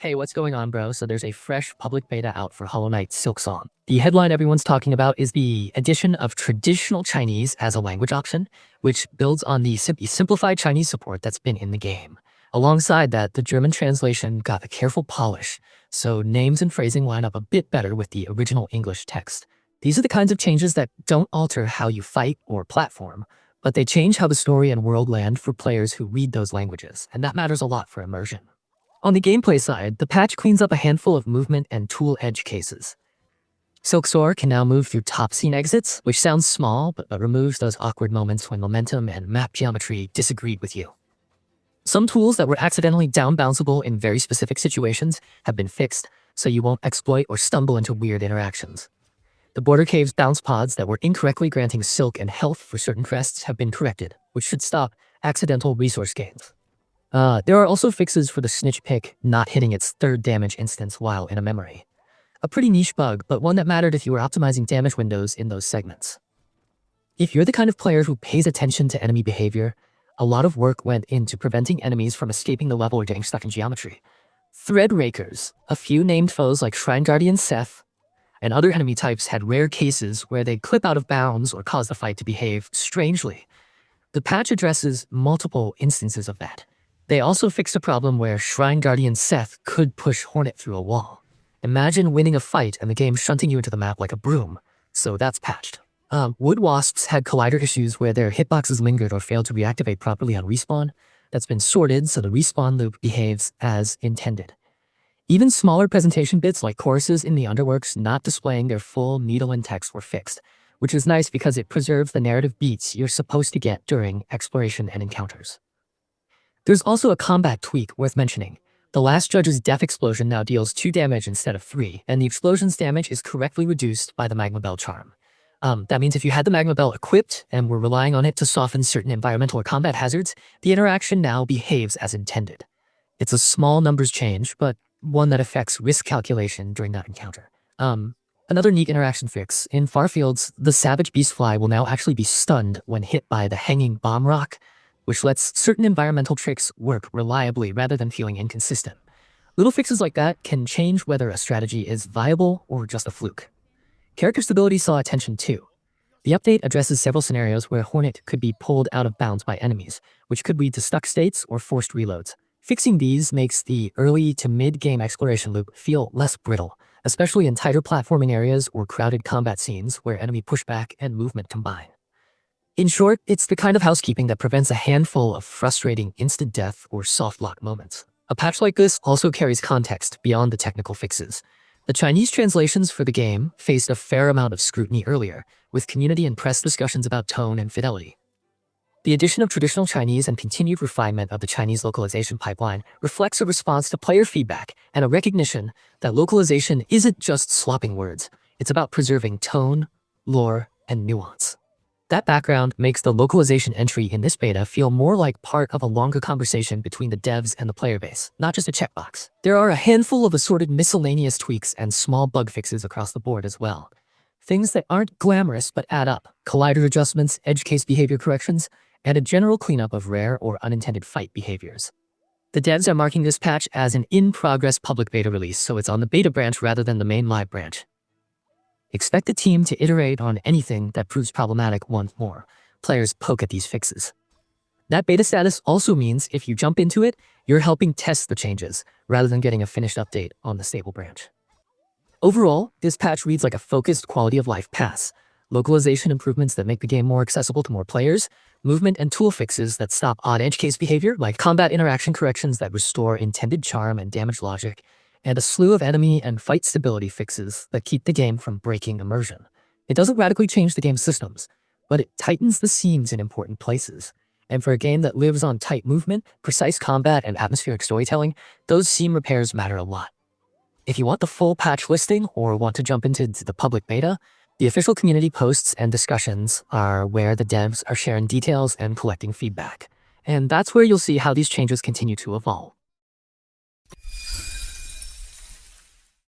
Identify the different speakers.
Speaker 1: Hey, what's going on, bro? So there's a fresh public beta out for Hollow Knight Silksong. The headline everyone's talking about is the addition of traditional Chinese as a language option, which builds on the simplified Chinese support that's been in the game. Alongside that, the German translation got a careful polish, so names and phrasing line up a bit better with the original English text. These are the kinds of changes that don't alter how you fight or platform, but they change how the story and world land for players who read those languages, and that matters a lot for immersion. On the gameplay side, the patch cleans up a handful of movement and tool edge cases. Silksong can now move through top scene exits, which sounds small, but removes those awkward moments when momentum and map geometry disagreed with you. Some tools that were accidentally down-bounceable in very specific situations have been fixed, so you won't exploit or stumble into weird interactions. The border cave's bounce pods that were incorrectly granting silk and health for certain crests have been corrected, which should stop accidental resource gains. There are also fixes for the snitch pick not hitting its third damage instance while in a memory. A pretty niche bug, but one that mattered if you were optimizing damage windows in those segments. If you're the kind of player who pays attention to enemy behavior, a lot of work went into preventing enemies from escaping the level or getting stuck in geometry. Thread rakers, a few named foes like Shrine Guardian Seth, and other enemy types had rare cases where they'd clip out of bounds or cause the fight to behave strangely. The patch addresses multiple instances of that. They also fixed a problem where Shrine Guardian Seth could push Hornet through a wall. Imagine winning a fight and the game shunting you into the map like a broom, so that's patched. Wood Wasps had collider issues where their hitboxes lingered or failed to reactivate properly on respawn. That's been sorted so the respawn loop behaves as intended. Even smaller presentation bits like choruses in the underworks not displaying their full needle and text were fixed, which is nice because it preserves the narrative beats you're supposed to get during exploration and encounters. There's also a combat tweak worth mentioning. The last judge's death explosion now deals 2 damage instead of 3, and the explosion's damage is correctly reduced by the Magma Bell charm. That means if you had the Magma Bell equipped and were relying on it to soften certain environmental or combat hazards, the interaction now behaves as intended. It's a small numbers change, but one that affects risk calculation during that encounter. Another neat interaction fix, in Farfields, the Savage Beastfly will now actually be stunned when hit by the hanging bomb rock, which lets certain environmental tricks work reliably rather than feeling inconsistent. Little fixes like that can change whether a strategy is viable or just a fluke. Character stability saw attention too. The update addresses several scenarios where Hornet could be pulled out of bounds by enemies, which could lead to stuck states or forced reloads. Fixing these makes the early to mid-game exploration loop feel less brittle, especially in tighter platforming areas or crowded combat scenes where enemy pushback and movement combine. In short, it's the kind of housekeeping that prevents a handful of frustrating instant death or soft lock moments. A patch like this also carries context beyond the technical fixes. The Chinese translations for the game faced a fair amount of scrutiny earlier, with community and press discussions about tone and fidelity. The addition of traditional Chinese and continued refinement of the Chinese localization pipeline reflects a response to player feedback and a recognition that localization isn't just swapping words. It's about preserving tone, lore, and nuance. That background makes the localization entry in this beta feel more like part of a longer conversation between the devs and the player base, not just a checkbox. There are a handful of assorted miscellaneous tweaks and small bug fixes across the board as well. Things that aren't glamorous but add up: collider adjustments, edge case behavior corrections, and a general cleanup of rare or unintended fight behaviors. The devs are marking this patch as an in-progress public beta release, so it's on the beta branch rather than the main live branch. Expect the team to iterate on anything that proves problematic once more players poke at these fixes. That beta status also means if you jump into it, you're helping test the changes rather than getting a finished update on the stable branch. Overall, this patch reads like a focused quality of life pass. Localization improvements that make the game more accessible to more players, movement and tool fixes that stop odd edge case behavior like combat interaction corrections that restore intended charm and damage logic, and a slew of enemy and fight stability fixes that keep the game from breaking immersion. It doesn't radically change the game's systems, but it tightens the seams in important places. And for a game that lives on tight movement, precise combat, and atmospheric storytelling, those seam repairs matter a lot. If you want the full patch listing or want to jump into the public beta, the official community posts and discussions are where the devs are sharing details and collecting feedback. And that's where you'll see how these changes continue to evolve.